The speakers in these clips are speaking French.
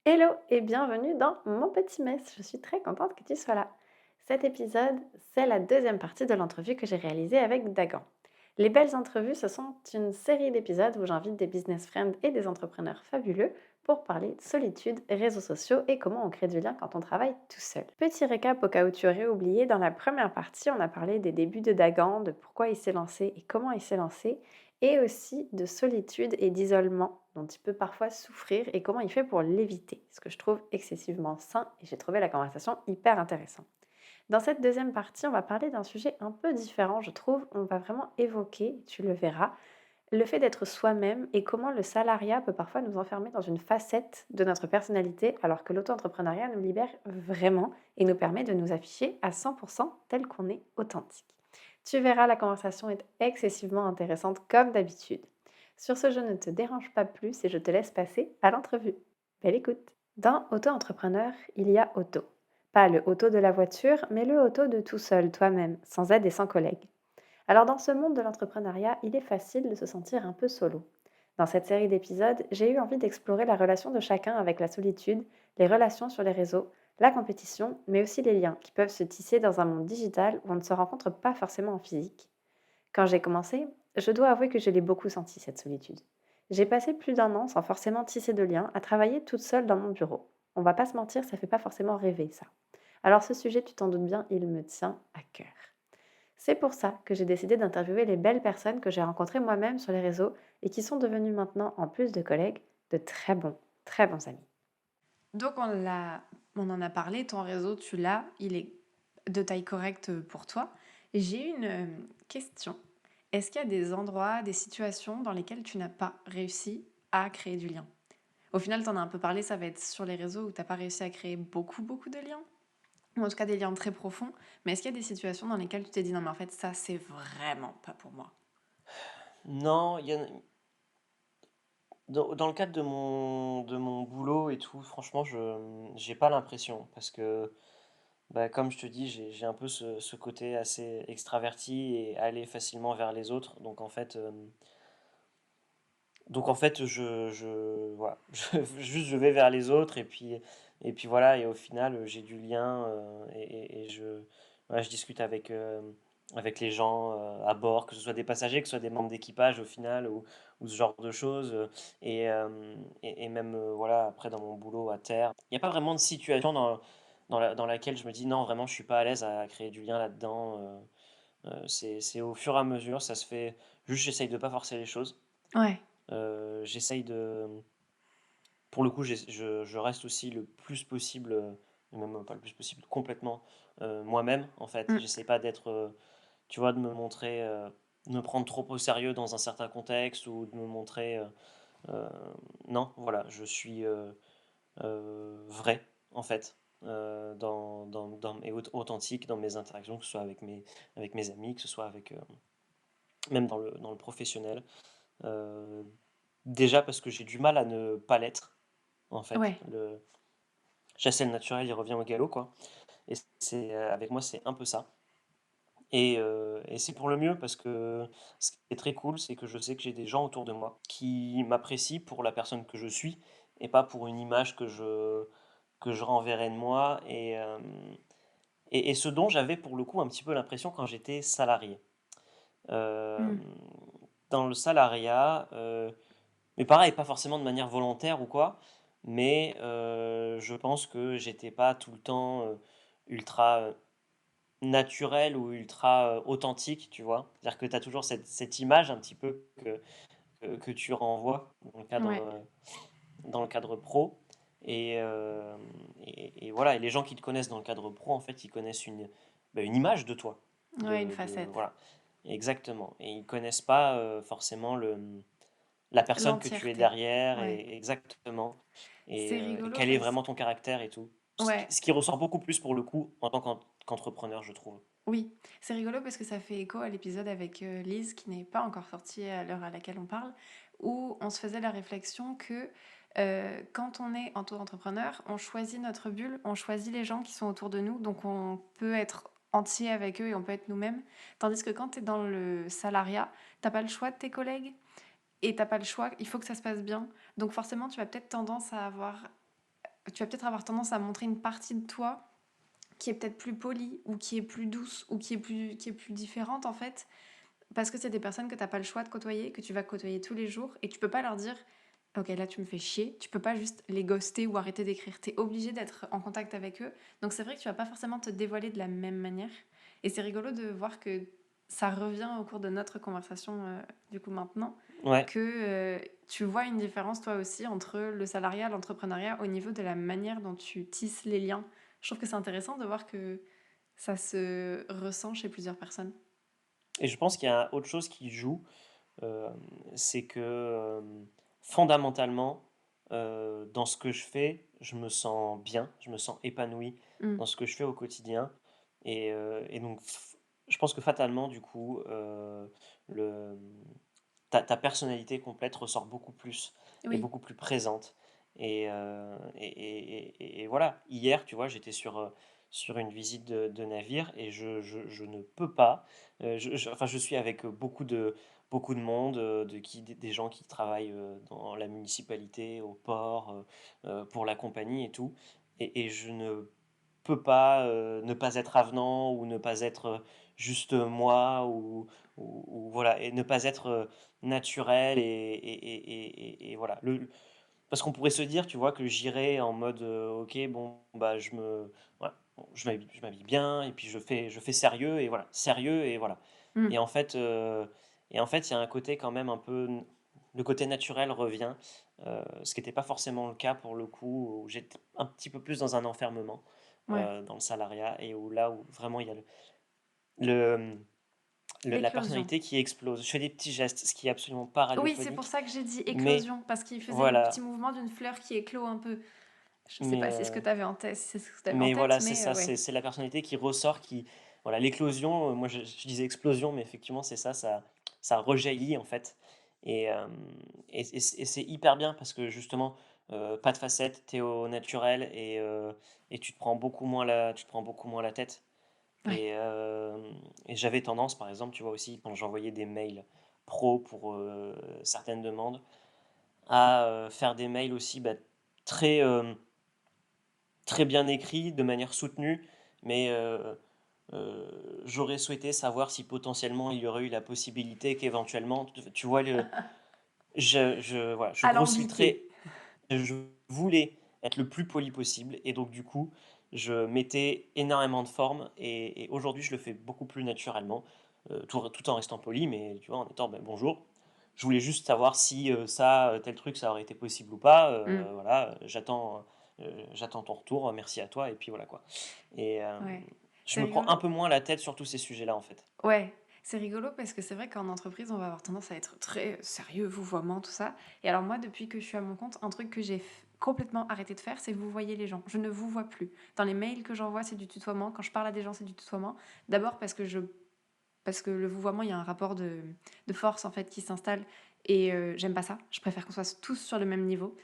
Hello et bienvenue dans mon petit mess. Je suis très contente que tu sois là. Cet épisode, c'est la deuxième partie de l'entrevue que j'ai réalisée avec Dagan. Les belles entrevues, ce sont une série d'épisodes où j'invite des business friends et des entrepreneurs fabuleux pour parler de solitude, réseaux sociaux et comment on crée du lien quand on travaille tout seul. Petit récap au cas où tu aurais oublié, dans la première partie, on a parlé des débuts de Dagan, de pourquoi il s'est lancé et comment il s'est lancé, et aussi de solitude et d'isolement dont il peut parfois souffrir et comment il fait pour l'éviter, ce que je trouve excessivement sain et j'ai trouvé la conversation hyper intéressante. Dans cette deuxième partie, on va parler d'un sujet un peu différent, je trouve. On va vraiment évoquer, tu le verras, le fait d'être soi-même et comment le salariat peut parfois nous enfermer dans une facette de notre personnalité alors que l'auto-entrepreneuriat nous libère vraiment et nous permet de nous afficher à 100% tel qu'on est authentique. Tu verras, la conversation est excessivement intéressante comme d'habitude. Sur ce, je ne te dérange pas plus et je te laisse passer à l'entrevue. Belle écoute! Dans Auto-entrepreneur, il y a auto. Pas le auto de la voiture, mais le auto de tout seul, toi-même, sans aide et sans collègue. Alors dans ce monde de l'entrepreneuriat, il est facile de se sentir un peu solo. Dans cette série d'épisodes, j'ai eu envie d'explorer la relation de chacun avec la solitude, les relations sur les réseaux, la compétition, mais aussi les liens qui peuvent se tisser dans un monde digital où on ne se rencontre pas forcément en physique. Quand j'ai commencé, je dois avouer que je l'ai beaucoup senti, cette solitude. J'ai passé plus d'un an sans forcément tisser de liens, à travailler toute seule dans mon bureau. On va pas se mentir, ça fait pas forcément rêver, ça. Alors ce sujet, tu t'en doutes bien, il me tient à cœur. C'est pour ça que j'ai décidé d'interviewer les belles personnes que j'ai rencontrées moi-même sur les réseaux et qui sont devenues maintenant, en plus de collègues, de très bons amis. Donc on en a parlé, ton réseau, tu l'as, il est de taille correcte pour toi. J'ai une question. Est-ce qu'il y a des endroits, des situations dans lesquelles tu n'as pas réussi à créer du lien? Au final, tu en as un peu parlé, ça va être sur les réseaux où tu n'as pas réussi à créer beaucoup de liens, ou en tout cas des liens très profonds. Mais est-ce qu'il y a des situations dans lesquelles tu t'es dit non, mais en fait, ça, c'est vraiment pas pour moi? Non, dans le cadre de mon boulot et tout, franchement, j'ai pas l'impression. Parce que, bah, comme je te dis, j'ai un peu ce côté assez extraverti et aller facilement vers les autres. Donc en fait, voilà, juste je vais vers les autres et puis voilà, et au final, j'ai du lien, et voilà, je discute avec les gens, à bord, que ce soit des passagers, que ce soit des membres d'équipage au final, ou ce genre de choses, et même, voilà, après dans mon boulot à terre. Il y a pas vraiment de situation dans laquelle je me dis: «Non, vraiment, je suis pas à l'aise à créer du lien là-dedans», c'est au fur et à mesure, ça se fait. Juste, j'essaye de pas forcer les choses. Ouais. J'essaye de Pour le coup, je reste aussi le plus possible, même pas le plus possible, complètement, moi-même, en fait. Mm. J'essaie pas d'être, tu vois, de me montrer, de me prendre trop au sérieux dans un certain contexte, ou de me montrer, heu, non, voilà, je suis, vrai, en fait, et authentique dans mes interactions, que ce soit avec mes amis, que ce soit même dans le professionnel. Heu, Déjà parce que j'ai du mal à ne pas l'être, en fait. Ouais. Chasser le naturel, il revient au galop, quoi. Et avec moi, c'est un peu ça. Et c'est pour le mieux, parce que ce qui est très cool, c'est que je sais que j'ai des gens autour de moi qui m'apprécient pour la personne que je suis, et pas pour une image que je renverrai de moi, et ce dont j'avais pour le coup un petit peu l'impression quand j'étais salarié. Hem, Mm. Dans le salariat, mais pareil, pas forcément de manière volontaire ou quoi, mais je pense que j'étais pas tout le temps, ultra, naturel, ou ultra, authentique, tu vois? C'est-à-dire que tu as toujours cette image un petit peu que tu renvoies Ouais. dans le cadre pro, et voilà, et les gens qui te connaissent dans le cadre pro, en fait, ils connaissent une image de toi, Ouais, une de facette. voilà, exactement, et ils connaissent pas, forcément la personne que tu es L'entièreté. derrière, Ouais. et exactement, C'est et rigolo quel est parce vraiment ton caractère et tout. ouais. Ce qui ressort beaucoup plus pour le coup en tant qu'entrepreneur, je trouve. Oui, c'est rigolo parce que ça fait écho à l'épisode avec Lise qui n'est pas encore sorti à l'heure à laquelle on parle, où on se faisait la réflexion que quand on est auto-entrepreneur, on choisit notre bulle, on choisit les gens qui sont autour de nous, donc on peut être entier avec eux et on peut être nous-mêmes. Tandis que quand tu es dans le salariat, t'as pas le choix de tes collègues et t'as pas le choix, il faut que ça se passe bien. Donc forcément, tu vas peut-être tendance à avoir tu vas peut-être avoir tendance à montrer une partie de toi qui est peut-être plus polie ou qui est plus douce ou qui est plus différente en fait, parce que c'est des personnes que tu n'as pas le choix de côtoyer, que tu vas côtoyer tous les jours et tu peux pas leur dire ok, là tu me fais chier, tu peux pas juste les ghoster ou arrêter d'écrire, tu es obligé d'être en contact avec eux. Donc c'est vrai que tu vas pas forcément te dévoiler de la même manière. Et c'est rigolo de voir que ça revient au cours de notre conversation, du coup maintenant, Ouais. que tu vois une différence toi aussi entre le salariat et l'entrepreneuriat au niveau de la manière dont tu tisses les liens. Je trouve que c'est intéressant de voir que ça se ressent chez plusieurs personnes. Et je pense qu'il y a autre chose qui joue, euh, c'est que fondamentalement, dans ce que je fais, je me sens bien, je me sens épanoui Mm. dans ce que je fais au quotidien. Et donc, je pense que fatalement, du coup, le, ta personnalité complète ressort beaucoup plus et Oui, beaucoup plus présente. Et voilà, hier, tu vois, j'étais sur une visite de navire et je ne peux pas. Enfin, je suis avec beaucoup de monde, des gens qui travaillent dans la municipalité, au port, pour la compagnie et tout. Et je ne peux pas ne pas être avenant ou ne pas être juste moi ou voilà, et ne pas être naturel et voilà. Parce qu'on pourrait se dire, tu vois, que j'irais en mode ok, bon, bah voilà, bon, je m'habille bien et puis je fais sérieux et voilà, sérieux et voilà. Et mm. en fait, euh, il y a un côté quand même un peu, le côté naturel revient, ce qui n'était pas forcément le cas pour le coup, où j'étais un petit peu plus dans un enfermement Ouais. dans le salariat et où là où vraiment il y a le, la L'éclosion. personnalité qui explose. Je fais des petits gestes, ce qui est absolument pas Oui, c'est pour radiophonique, ça que j'ai dit mais éclosion, parce qu'il faisait le petit voilà. mouvement d'une fleur qui éclot un peu. Je sais Mais, pas si c'est ce que tu avais en tête, si c'est ce que tu en tête, voilà, c'est mais ça, ouais. c'est la personnalité qui ressort, voilà, l'éclosion, moi je disais explosion, mais effectivement c'est ça, ça rejaillit en fait. Et c'est hyper bien parce que justement, pas de facettes, t'es au naturel et tu te prends beaucoup moins la tête. Ouais. Et j'avais tendance, par exemple, tu vois aussi, quand j'envoyais des mails pro pour certaines demandes, à faire des mails aussi bah, très, très bien écrits, de manière soutenue, mais j'aurais souhaité savoir si potentiellement il y aurait eu la possibilité qu'éventuellement, tu vois, voilà, je grossis le Alambiqué. trait, je voulais être le plus poli possible, et donc du coup, je mettais énormément de forme, et aujourd'hui, je le fais beaucoup plus naturellement, tout en restant poli, mais tu vois, en étant ben, bonjour. Je voulais juste savoir si tel truc, ça aurait été possible ou pas. Mm. Voilà, j'attends ton retour, merci à toi, et puis voilà quoi. Et Ouais. je C'est me prends un rigolo. peu moins la tête sur tous ces sujets-là, en fait. Ouais, c'est rigolo parce que c'est vrai qu'en entreprise, on va avoir tendance à être très sérieux, vouvoiement, tout ça. Et alors moi, depuis que je suis à mon compte, un truc que j'ai complètement arrêté de faire, c'est vous voyez les gens. Je ne vous vois plus. Dans les mails que j'envoie, c'est du tutoiement. Quand je parle à des gens, c'est du tutoiement. D'abord parce que le vouvoiement, il y a un rapport de force en fait qui s'installe et j'aime pas ça. Je préfère qu'on soit tous sur le même niveau.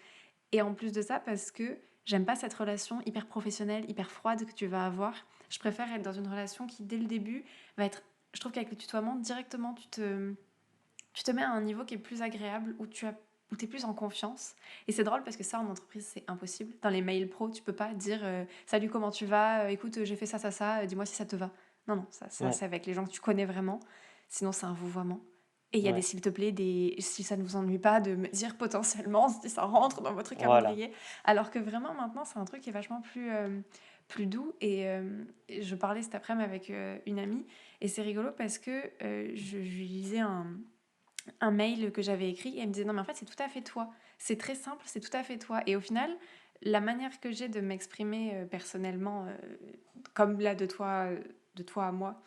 Et en plus de ça, parce que j'aime pas cette relation hyper professionnelle, hyper froide que tu vas avoir. Je préfère être dans une relation qui, dès le début, va être. Je trouve qu'avec le tutoiement, directement, tu te mets à un niveau qui est plus agréable, où tu es plus en confiance. Et c'est drôle parce que ça, en entreprise, c'est impossible. Dans les mails pro, tu peux pas dire salut, comment tu vas écoute, j'ai fait ça, ça, ça, dis-moi si ça te va. Non, non, ça Ouais, c'est avec les gens que tu connais vraiment. Sinon, c'est un vouvoiement. Et il y a des ouais, s'il te plaît, si ça ne vous ennuie pas, de me dire potentiellement si ça rentre dans votre voilà. calendrier. Alors que vraiment, maintenant, c'est un truc qui est vachement plus doux. Et je parlais cet après-midi avec une amie. Et c'est rigolo parce que je lui lisais un mail que j'avais écrit et elle me disait non mais en fait c'est tout à fait toi, c'est très simple, c'est tout à fait toi. Et au final, la manière que j'ai de m'exprimer personnellement, comme là de toi à moi,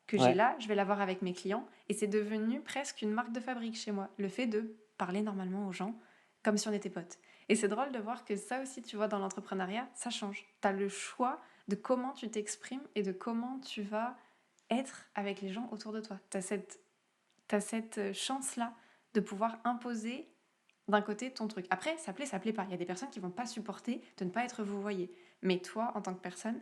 que j'ai Ouais, là, je vais l'avoir avec mes clients et c'est devenu presque une marque de fabrique chez moi, le fait de parler normalement aux gens comme si on était potes. Et c'est drôle de voir que ça aussi, tu vois, dans l'entrepreneuriat, ça change. Tu as le choix de comment tu t'exprimes et de comment tu vas être avec les gens autour de toi. Tu as cette chance-là de pouvoir imposer d'un côté ton truc. Après, ça plaît pas. Il y a des personnes qui vont pas supporter de ne pas être vous voyez. Mais toi, en tant que personne,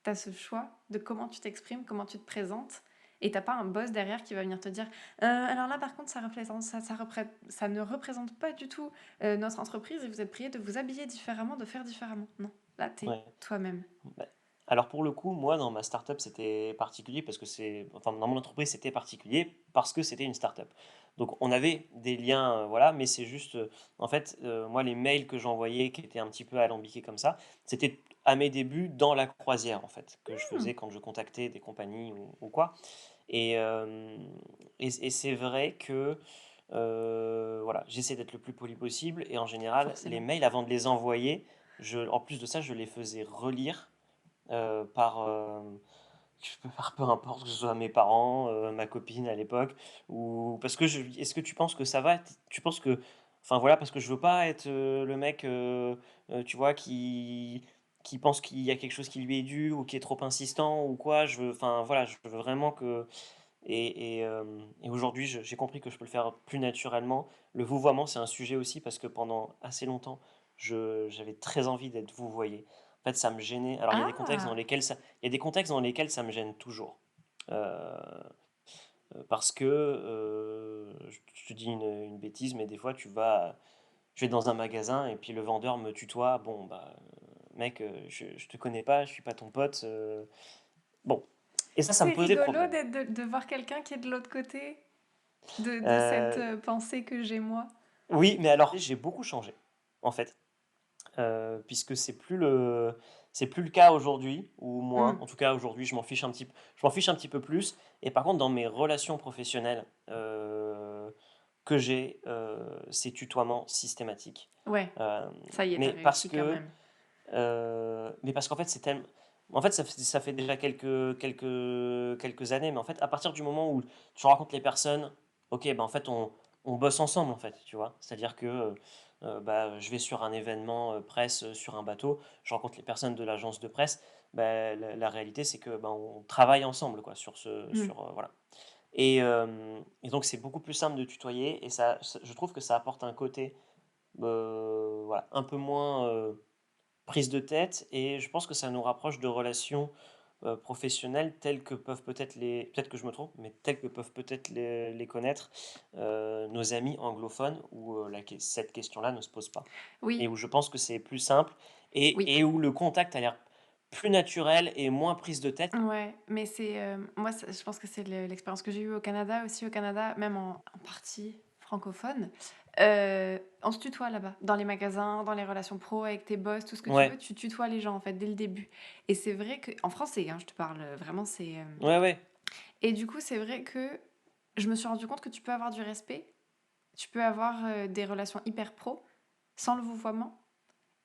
tu as ce choix de comment tu t'exprimes, comment tu te présentes. et t'as pas un boss derrière qui va venir te dire alors là par contre ça ne représente pas du tout notre entreprise et vous êtes prié de vous habiller différemment, de faire différemment. Non, là t'es Ouais. toi-même. Bah, alors pour le coup, moi dans ma startup c'était particulier parce que enfin dans mon entreprise c'était particulier parce que c'était une startup. Donc on avait des liens, voilà, mais c'est juste, en fait, moi les mails que j'envoyais qui étaient un petit peu alambiqués comme ça, c'était à mes débuts dans la croisière en fait, que je Hmm, faisais quand je contactais des compagnies ou quoi. Et, et c'est vrai que voilà, j'essaie d'être le plus poli possible et en général, les forcément. mails avant de les envoyer, en plus de ça, je les faisais relire par, par peu importe, que ce soit mes parents, ma copine à l'époque, ou parce que est-ce que tu penses que ça va? Tu penses que, enfin voilà, parce que je veux pas être le mec, tu vois, qui pense qu'il y a quelque chose qui lui est dû ou qui est trop insistant ou quoi. Enfin voilà, je veux vraiment que et aujourd'hui, j'ai compris que je peux le faire plus naturellement. Le vouvoiement, c'est un sujet aussi parce que pendant assez longtemps, j'avais très envie d'être vouvoyé. En fait, ça me gênait. Alors, Ah, il y a des contextes dans lesquels ça me gêne toujours. Euh, Parce que, je te dis une bêtise, mais des fois, je vais dans un magasin et puis le vendeur me tutoie. Bon, bah, mec, je te connais pas, je suis pas ton pote. Bon. Et ça me c'est posait rigolo problème. de voir quelqu'un qui est de l'autre côté de cette Euh, pensée que j'ai moi. Oui, mais alors j'ai beaucoup changé, en fait, puisque c'est plus le cas aujourd'hui, ou moins. Hmm, En tout cas, aujourd'hui, je m'en fiche un petit peu plus. Et par contre, dans mes relations professionnelles que j'ai, c'est tutoiement systématique. ouais, Euh, ça y est, t'as mais parce réussi quand que, même. mais parce qu'en fait, c'est tellement, en fait, ça fait déjà quelques années. Mais en fait, à partir du moment où tu rencontres les personnes, ok, ben en fait, on bosse ensemble, en fait, tu vois. C'est-à-dire que bah, je vais sur un événement presse sur un bateau, je rencontre les personnes de l'agence de presse. Bah, la réalité, c'est que ben, on travaille ensemble, quoi, Hmm. voilà. Et donc, c'est beaucoup plus simple de tutoyer, et je trouve que ça apporte un côté, voilà, un peu moins prise de tête, et je pense que ça nous rapproche de relations professionnelles telles que peuvent peut-être que je me trompe, mais telles que peuvent peut-être les connaître nos amis anglophones, où cette question-là ne se pose pas. Et Oui, où je pense que c'est plus simple, oui. et où le contact a l'air plus naturel et moins prise de tête. Ouais, mais c'est moi, je pense que c'est l'expérience que j'ai eue au Canada aussi. Au Canada, même en partie francophone, on se tutoie là-bas. Dans les magasins, dans les relations pro, avec tes boss, tout ce que tu veux, Ouais, tu tutoies les gens en fait dès le début. Et c'est vrai que en français, hein, je te parle vraiment, c'est. ouais, ouais. Et du coup, c'est vrai que je me suis rendu compte que tu peux avoir du respect, tu peux avoir des relations hyper pro sans le vouvoiement.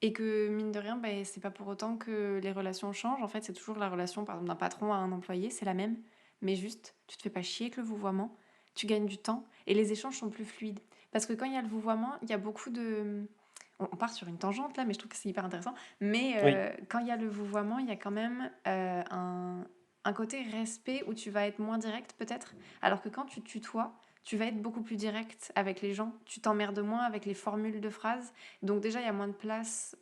Et que mine de rien, ben, c'est pas pour autant que les relations changent. En fait, c'est toujours la relation, par exemple, d'un patron à un employé, c'est la même. Mais juste, tu te fais pas chier avec le vouvoiement, tu gagnes du temps et les échanges sont plus fluides. Parce que quand il y a le vouvoiement, il y a beaucoup de. On part sur une tangente là, mais je trouve que c'est hyper intéressant. Mais Oui. quand il y a le vouvoiement, il y a quand même un côté respect où tu vas être moins direct peut-être. Alors que quand tu tutoies, tu vas être beaucoup plus direct avec les gens. Tu t'emmerdes moins avec les formules de phrases. Donc déjà, il y a moins de place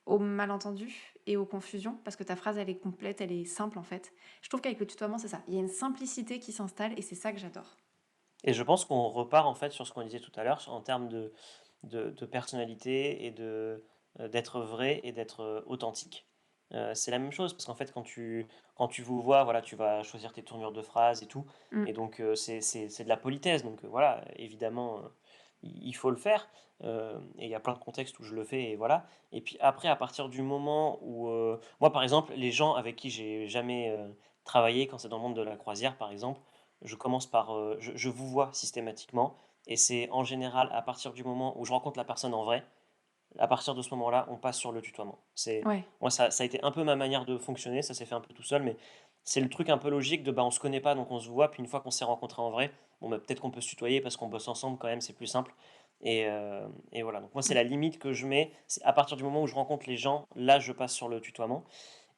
aux malentendus et aux confusions parce que ta phrase, elle est complète, elle est simple en fait. Je trouve qu'avec le tutoiement, c'est ça. Il y a une simplicité qui s'installe et c'est ça que j'adore. Et je pense qu'on repart en fait sur ce qu'on disait tout à l'heure en termes de personnalité et d'être vrai et d'être authentique. C'est la même chose parce qu'en fait quand tu vous vois, voilà, tu vas choisir tes tournures de phrases et tout, Mm. et donc c'est de la politesse, donc voilà, évidemment il faut le faire, et il y a plein de contextes où je le fais et voilà. Et puis après, à partir du moment où moi par exemple, les gens avec qui j'ai jamais travaillé, quand c'est dans le monde de la croisière par exemple, je commence par je vous vois systématiquement, et c'est en général à partir du moment où je rencontre la personne en vrai, à partir de ce moment-là, on passe sur le tutoiement. Ouais. Moi, ça a été un peu ma manière de fonctionner, ça s'est fait un peu tout seul, mais c'est le truc un peu logique de bah, on se connaît pas, donc on se voit, puis une fois qu'on s'est rencontré en vrai, bon, bah, peut-être qu'on peut se tutoyer parce qu'on bosse ensemble quand même, c'est plus simple. Et voilà, donc moi, c'est la limite que je mets. C'est à partir du moment où je rencontre les gens, là, je passe sur le tutoiement.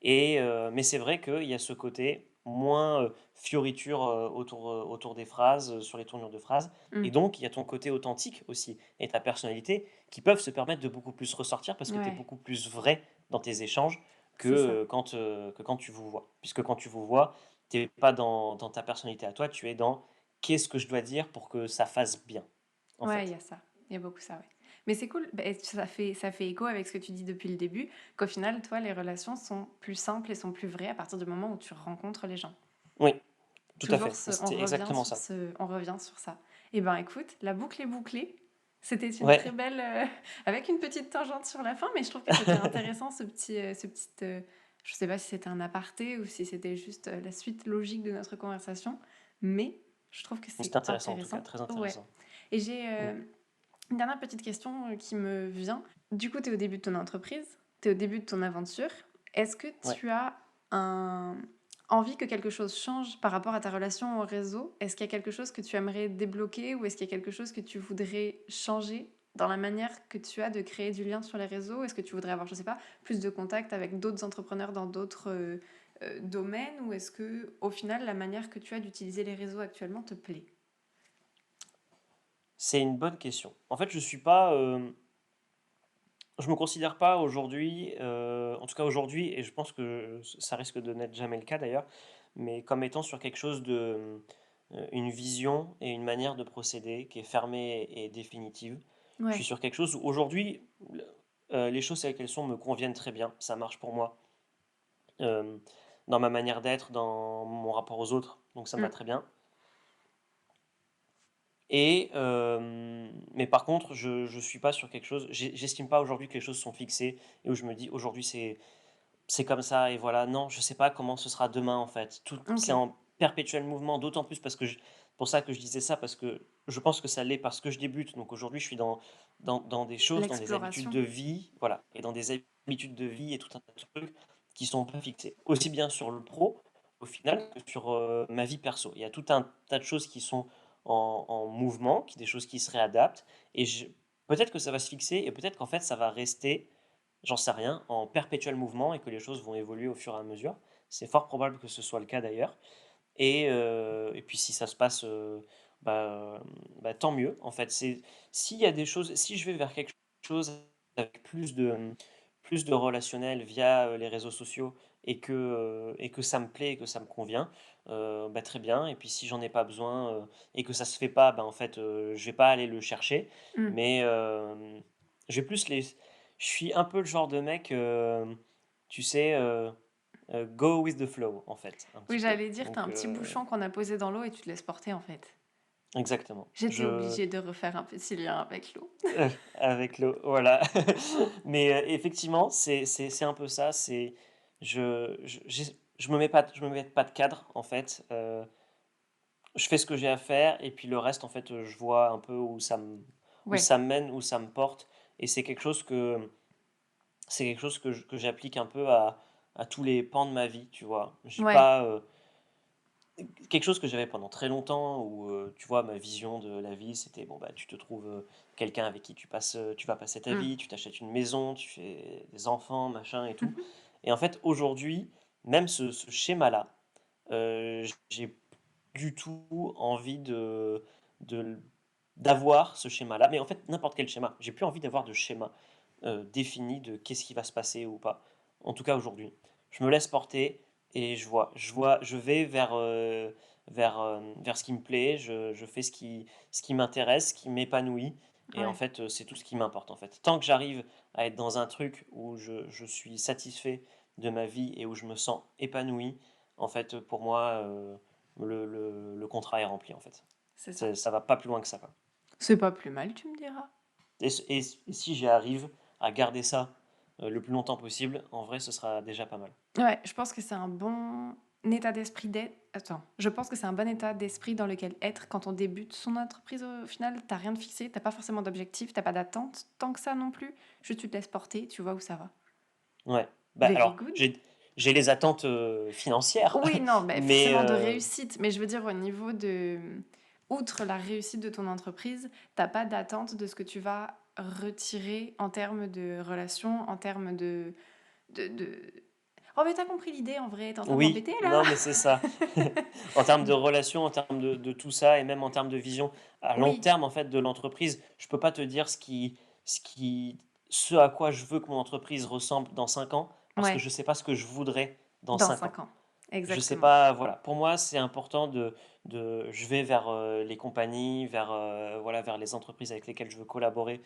Mais c'est vrai qu'il y a ce côté moins fioriture autour des phrases, sur les tournures de phrases. Et Mm. donc, il y a ton côté authentique aussi et ta personnalité qui peuvent se permettre de beaucoup plus ressortir parce que tu es Ouais. beaucoup plus vrai dans tes échanges C'est ça. que quand tu vous vois. Puisque quand tu vous vois, Tu pas dans ta personnalité à toi, tu es dans: «Qu'est-ce que je dois dire pour que ça fasse bien?» en Ouais, il y fait. a ça. Il y a beaucoup ça, ouais. Mais c'est cool, beh, ça fait écho avec ce que tu dis depuis le début, qu'au final, toi, les relations sont plus simples et sont plus vraies à partir du moment où tu rencontres les gens. Oui, tout à Toujours fait, ce on c'était revient exactement sur ça. ce on revient sur ça. Et ben, écoute, la boucle est bouclée. C'était une très Ouais, belle, avec une petite tangente sur la fin, mais je trouve que c'était intéressant ce petit, je sais pas si c'était un aparté ou si c'était juste, la suite logique de notre conversation, mais je trouve que c'est c'est intéressant en tout cas, intéressant. très Ouais. intéressant. Et j'ai, Mmh. une dernière petite question, qui me vient. Du coup, tu es au début de ton entreprise, tu es au début de ton aventure. Est-ce que Ouais. tu as un envie que quelque chose change par rapport à ta relation au réseau? Est-ce qu'il y a quelque chose que tu aimerais débloquer ou est-ce qu'il y a quelque chose que tu voudrais changer dans la manière que tu as de créer du lien sur les réseaux? Est-ce que tu voudrais avoir, je sais pas, plus de contact avec d'autres entrepreneurs dans d'autres, domaines? Ou est-ce que, au final, la manière que tu as d'utiliser les réseaux actuellement te plaît? C'est une bonne question. En fait, je suis pas, je me considère pas aujourd'hui, en tout cas aujourd'hui et je pense que ça risque de n'être jamais le cas d'ailleurs, mais comme étant sur quelque chose de, une vision et une manière de procéder qui est fermée et définitive. Je suis Ouais. sur quelque chose où aujourd'hui, les choses telles qu'elles sont me conviennent très bien, ça marche pour moi, hem, dans ma manière d'être, dans mon rapport aux autres, donc ça me va Mmh. très bien. Et mais par contre, je suis pas sur quelque chose j'estime pas aujourd'hui que les choses sont fixées et où je me dis: «Aujourd'hui, c'est comme ça et voilà». Non, je sais pas comment ce sera demain, en fait. Tout c'est OK. en perpétuel mouvement, d'autant plus parce que pour ça que je disais ça, parce que je pense que ça l'est parce que je débute. Donc aujourd'hui, je suis dans des choses, dans des habitudes L'exploration. de vie, voilà et dans des habitudes de vie et tout un tas de trucs qui sont pas fixés. Aussi bien sur le pro, au final, que sur, ma vie perso. Il y a tout un tas de choses qui sont en mouvement, des choses qui se réadaptent et peut-être que ça va se fixer et peut-être qu'en fait, ça va rester, j'en sais rien, en perpétuel mouvement et que les choses vont évoluer au fur et à mesure. C'est fort probable que ce soit le cas d'ailleurs et puis si ça se passe, tant mieux en fait. S'il y a des choses si je vais vers quelque chose avec plus de relationnel via, les réseaux sociaux et que ça me plaît et que ça me convient, très bien et puis si j'en ai pas besoin, et que ça se fait pas, en fait, je vais pas aller le chercher Mmh. mais je vais plus les je suis un peu le genre de mec, tu sais, go with the flow en fait, un Oui, petit peu. j'allais dire, tu as Donc un petit bouchon qu'on a posé dans l'eau et tu te laisses porter, en fait. exactement. J'étais obligée de refaire un petit lien avec l'eau. Avec l'eau, voilà. Mais, effectivement, c'est un peu ça, c'est je me mets pas de cadre en fait, je fais ce que j'ai à faire et puis le reste en fait, je vois un peu où Ouais. ça me mène, où ça me porte et c'est quelque chose que j'applique un peu à tous les pans de ma vie, tu vois? J'ai Ouais. pas, quelque chose que j'avais pendant très longtemps où, tu vois, ma vision de la vie, c'était bon, tu te trouves, quelqu'un avec qui tu vas passer ta Mmh. vie, tu t'achètes une maison, tu fais des enfants, machin et tout. Mmh. Et en fait, aujourd'hui, même ce schéma-là, j'ai plus du tout envie de l d'avoir ce schéma-là. Mais en fait, n'importe quel schéma. J'ai plus envie d'avoir de schéma, défini de qu'est-ce qui va se passer ou pas. En tout cas aujourd'hui. Je me laisse porter et je vais vers ce qui me plaît, je fais ce qui m'intéresse, ce qui m'épanouit et en Ouais. fait, c'est tout ce qui m'importe, en fait. Tant que j'arrive à être dans un truc où je suis satisfait de ma vie et où je me sens épanoui, en fait, pour moi, le contrat est rempli, en fait. C'est ça. Ça va pas plus loin que ça, quoi. C'est pas plus mal, tu me diras. Et si j'y arrive à garder ça, le plus longtemps possible, en vrai, ce sera déjà pas mal. Ouais, je pense que c'est un bon état d'esprit d'être. Attends, je pense que c'est un bon état d'esprit dans lequel être quand on débute son entreprise au final. T'as rien de fixé, t'as pas forcément d'objectif, t'as pas d'attente tant que ça non plus. Juste tu te laisses porter, tu vois où ça va. Ouais. Very Alors, good. j'ai les attentes, financières, Oui, non, mais mais forcément de réussite. Mais je veux dire, au niveau de. Outre la réussite de ton entreprise, t'as pas d'attente de ce que tu vas retirer en termes de relations, en termes de... Oh, mais t'as compris l'idée en vrai, t'es en train de oui, m'embêter là? non, mais c'est ça. En termes de relations, en termes de tout ça et même en termes de vision à long Oui, terme, en fait, de l'entreprise, je peux pas te dire ce qui ce à quoi je veux que mon entreprise ressemble dans 5 ans, parce que ouais, je sais pas ce que je voudrais dans dans 5 ans. 5 ans. Je sais exactement. pas, voilà. Pour moi, c'est important je vais vers les compagnies, vers, voilà, vers les entreprises avec lesquelles je veux collaborer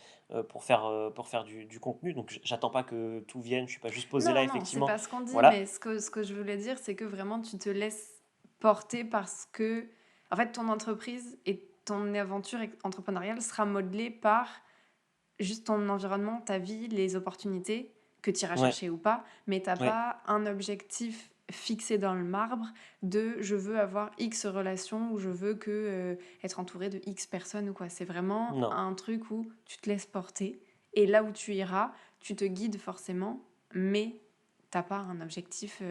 pour faire du contenu. Donc, j'attends pas que tout vienne. Je suis pas juste posé là, Non, non, c'est effectivement. pas ce qu'on dit, Voilà. mais ce que je voulais dire, c'est que vraiment tu te laisses porter parce que, en fait, ton entreprise et ton aventure entrepreneuriale sera modelée par juste ton environnement, ta vie, les opportunités que tu iras Ouais, chercher ou pas, mais t'as ouais. pas un objectif fixé dans le marbre de je veux avoir X relations ou je veux que être entouré de X personnes ou quoi. C'est vraiment Non. un truc où tu te laisses porter et là où tu iras, tu te guides forcément, mais t'as pas un objectif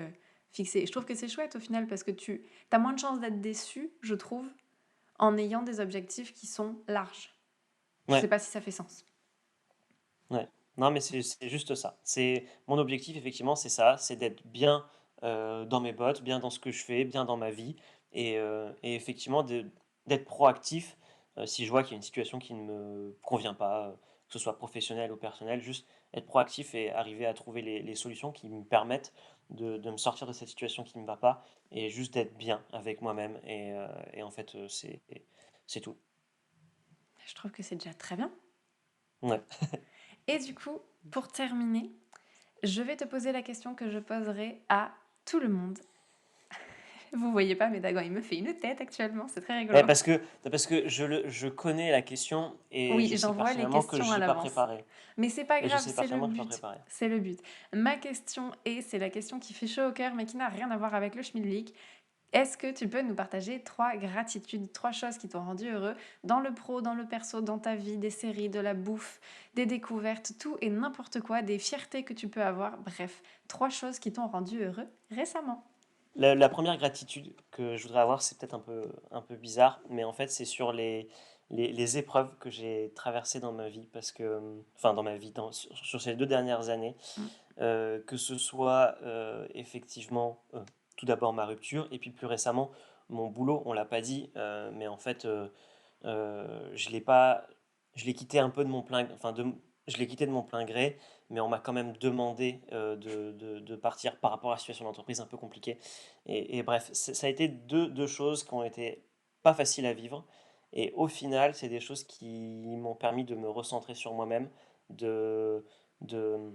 fixé. Et je trouve que c'est chouette au final parce que tu as moins de chances d'être déçu, je trouve, en ayant des objectifs qui sont larges. Je sais Ouais, pas si ça fait sens. ouais. Non, mais c'est juste ça. C'est mon objectif, effectivement, c'est ça, c'est d'être bien dans mes bottes, bien dans ce que je fais, bien dans ma vie, et effectivement d'être proactif si je vois qu'il y a une situation qui ne me convient pas, que ce soit professionnel ou personnel, juste être proactif et arriver à trouver les solutions qui me permettent de me sortir de cette situation qui ne me va pas, et juste d'être bien avec moi-même, et en fait, c'est tout. Je trouve que c'est déjà très bien. Ouais. Et du coup, pour terminer, je vais te poser la question que je poserai à tout le monde. Vous voyez pas, mais Dagan, il me fait une tête actuellement, c'est très Eh, rigolo. parce que je connais la question et Oui, je sais j'envoie les personnellement que questions à j'y ai pas l'avance. préparé. Mais c'est pas Et je grave, sais c'est le personnellement que je suis pas but. préparé. C'est le but. Ma question est, c'est la question qui fait chaud au cœur, mais qui n'a rien à voir avec le schmilblick. Est-ce que tu peux nous partager 3 gratitudes, 3 choses qui t'ont rendu heureux dans le pro, dans le perso, dans ta vie, des séries, de la bouffe, des découvertes, tout et n'importe quoi, des fiertés que tu peux avoir, bref, 3 choses qui t'ont rendu heureux récemment. La première gratitude que je voudrais avoir, c'est peut-être un peu bizarre, mais en fait, c'est sur les épreuves que j'ai traversées dans ma vie, parce que, enfin, dans ma vie, sur ces 2 dernières années, Mm. que ce soit effectivement tout d'abord ma rupture, et puis plus récemment mon boulot, on l'a pas dit, mais en fait, je l'ai pas, je l'ai quitté un peu de mon plein, enfin je l'ai quitté de mon plein gré, mais on m'a quand même demandé de partir par rapport à la situation d'entreprise un peu compliquée. Et bref, ça a été deux choses qui ont été pas faciles à vivre. Et au final, c'est des choses qui m'ont permis de me recentrer sur moi-même, de, de,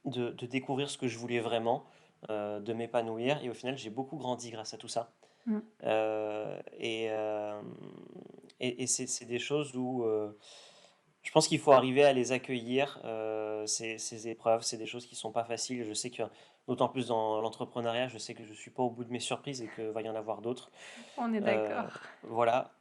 de découvrir ce que je voulais vraiment, de m'épanouir. Et au final, j'ai beaucoup grandi grâce à tout ça. Mm. Euh, et euh, et c'est des choses où je pense qu'il faut arriver à les accueillir, ces épreuves. C'est des choses qui sont pas faciles. Je sais que, d'autant plus dans l'entrepreneuriat, je sais que je suis pas au bout de mes surprises et qu'il va y en avoir d'autres. On est Euh, d'accord. voilà.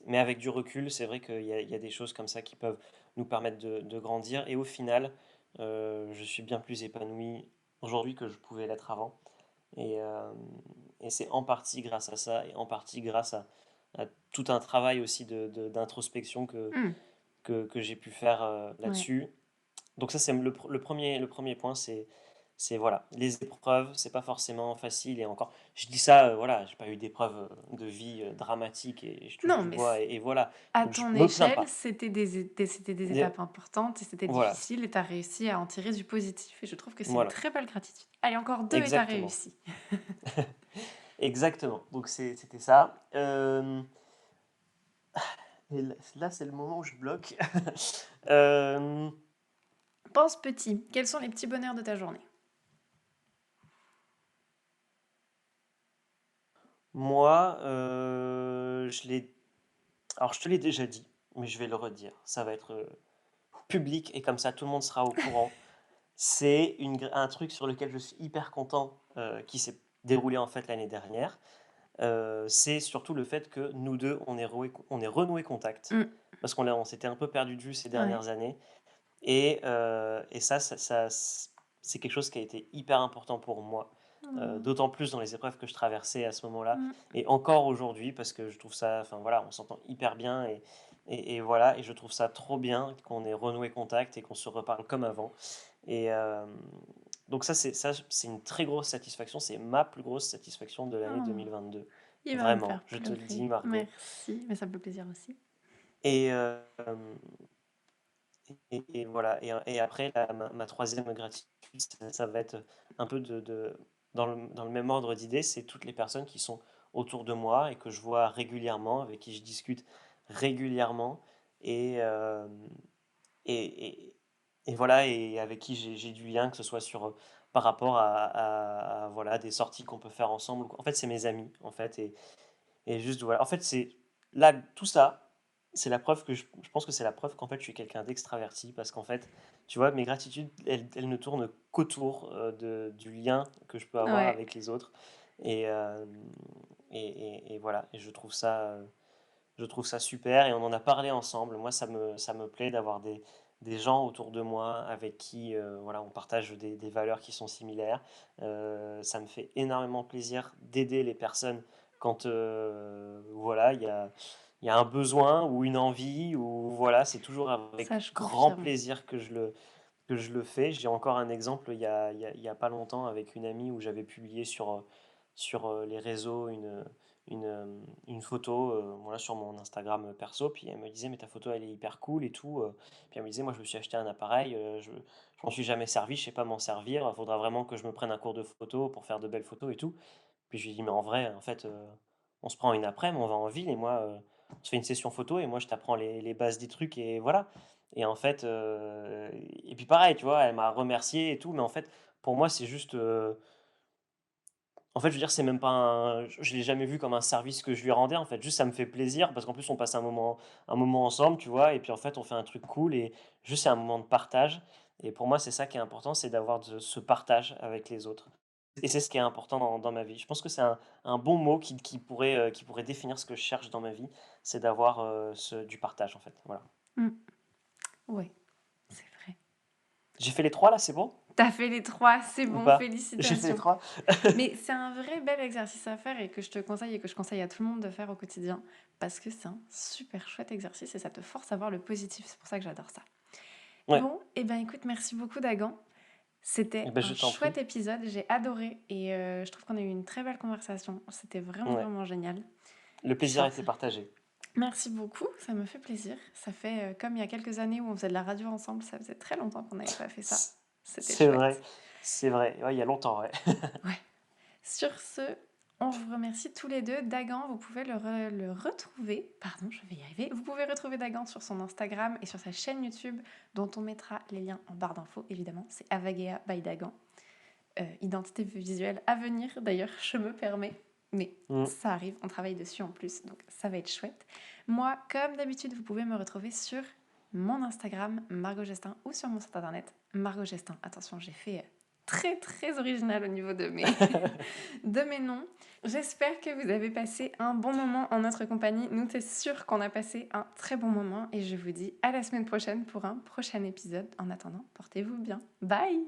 Mais avec du recul, c'est vrai qu'il y a des choses comme ça qui peuvent nous permettre de grandir. Et au final, je suis bien plus épanoui aujourd'hui que je pouvais l'être avant. Et, euh, et c'est en partie grâce à ça et en partie grâce à tout un travail aussi d'introspection Mm. que j'ai pu faire Ouais. là-dessus. Donc ça, c'est le premier point, c'est voilà, les épreuves, c'est pas forcément facile. Et encore, je dis ça, voilà, j'ai pas eu d'épreuves de vie dramatiques, et je touche Non, du mais bois, et voilà. à Donc je ton me plains échelle, pas. c'était c'était des Mais étapes importantes et c'était voilà, difficile et tu as réussi à en tirer du positif. Et je trouve que c'est une voilà, très belle gratitude. Allez, encore deux et tu as exactement. réussi. Exactement. Donc c'était ça. Et là, c'est le moment où je bloque. Euh, Pense petit. Quels sont les petits bonheurs de ta journée? Moi, alors je te l'ai déjà dit, mais je vais le redire. Ça va être public, et comme ça tout le monde sera au courant. C'est un truc sur lequel je suis hyper content, qui s'est déroulé en fait l'année dernière. C'est surtout le fait que nous deux, on est renoué contact, Mm. parce on s'était un peu perdu de vue ces Ouais. dernières années. Et c'est quelque chose qui a été hyper important pour moi, Mm. d'autant plus dans les épreuves que je traversais à ce moment-là, Mm. et encore aujourd'hui, parce que je trouve ça, enfin voilà, on s'entend hyper bien, et voilà, et je trouve ça trop bien qu'on ait renoué contact et qu'on se reparle comme avant. Et donc ça, c'est une très grosse satisfaction, c'est ma plus grosse satisfaction de l'année Oh, 2022. il va me Vraiment, faire je te le dis, pleurer. Margot. Merci, mais ça me fait plaisir aussi. Et, et voilà. Et après, ma troisième gratitude, ça va être un peu dans le même ordre d'idées, c'est toutes les personnes qui sont autour de moi et que je vois régulièrement, avec qui je discute régulièrement et, et, et, et voilà, et avec qui j'ai du lien, que ce soit par rapport voilà, des sorties qu'on peut faire ensemble. En fait, c'est mes amis, en fait, et juste, voilà. En fait, c'est là, tout ça, c'est la preuve je pense que c'est la preuve qu'en fait, je suis quelqu'un d'extraverti parce qu'en fait, tu vois, mes gratitudes, elles ne tournent qu'autour du lien que je peux avoir Ouais, avec les autres. Et, euh, et voilà, et je trouve ça super et on en a parlé ensemble. Moi, ça me plaît d'avoir des gens autour de moi avec qui voilà, on partage des valeurs qui sont similaires. Ça me fait énormément plaisir d'aider les personnes quand voilà, il y a un besoin ou une envie, ou voilà, c'est toujours ça avec je grand confirme. plaisir que je le fais. J'ai encore un exemple il y a pas longtemps avec une amie où j'avais publié sur les réseaux une, euh, une photo voilà, sur mon Instagram perso. Puis elle me disait, mais ta photo elle est hyper cool et tout. Puis elle me disait, moi je me suis acheté un appareil, je m'en suis jamais servi, je sais pas m'en servir. Il faudra vraiment que je me prenne un cours de photo pour faire de belles photos et tout. Puis je lui ai dit, mais en vrai, en fait, on se prend une après-midi, on va en ville et moi, on se fait une session photo et moi, je t'apprends les bases des trucs et voilà. Et en fait, et puis pareil, tu vois, elle m'a remercié et tout, mais en fait, pour moi, c'est juste, en fait, je veux dire, c'est même pas je l'ai jamais vu comme un service que je lui rendais, en fait. Juste, ça me fait plaisir parce qu'en plus, on passe un moment ensemble, tu vois, et puis en fait, on fait un truc cool et juste, c'est un moment de partage. Et pour moi, c'est ça qui est important, c'est d'avoir ce partage avec les autres. Et c'est ce qui est important dans ma vie. Je pense que c'est un bon mot qui pourrait définir ce que je cherche dans ma vie, c'est d'avoir du partage, en fait. Voilà. Mm. Ouais, c'est vrai. J'ai fait les trois là, c'est bon? T'as fait les 3, c'est Ou bon, pas? J'ai fait les félicitations. trois? Mais c'est un vrai bel exercice à faire et que je te conseille et que je conseille à tout le monde de faire au quotidien parce que c'est un super chouette exercice et ça te force à voir le positif. C'est pour ça que j'adore ça. Ouais. Bon, et ben écoute, merci beaucoup Dagan. Eh C'était ben, un je t'en chouette prie. épisode, j'ai adoré et je trouve qu'on a eu une très belle conversation. C'était vraiment, Ouais. vraiment génial. Le Je plaisir a pense. été partagé. Merci beaucoup, ça me fait plaisir. Ça fait comme il y a quelques années où on faisait de la radio ensemble, ça faisait très longtemps qu'on n'avait pas fait ça. C C'était c'est vrai, chouette. c'est vrai. Ouais, il y a longtemps, ouais. Ouais. Sur ce, on vous remercie tous les deux. Dagan, vous pouvez le retrouver. Pardon, je vais y arriver. Vous pouvez retrouver Dagan sur son Instagram et sur sa chaîne YouTube, dont on mettra les liens en barre d'infos, évidemment. C'est Avagea by Dagan. Identité visuelle à venir, d'ailleurs, je me permets. Mais Mmh. ça arrive, on travaille dessus en plus, donc ça va être chouette. Moi, comme d'habitude, vous pouvez me retrouver sur mon Instagram, Margot Gestin, ou sur mon site internet, Margot Gestin. Attention, j'ai fait très très original au niveau de de mes noms. J'espère que vous avez passé un bon moment en notre compagnie. Nous, c'est sûr qu'on a passé un très bon moment et je vous dis à la semaine prochaine pour un prochain épisode. En attendant, portez-vous bien. Bye!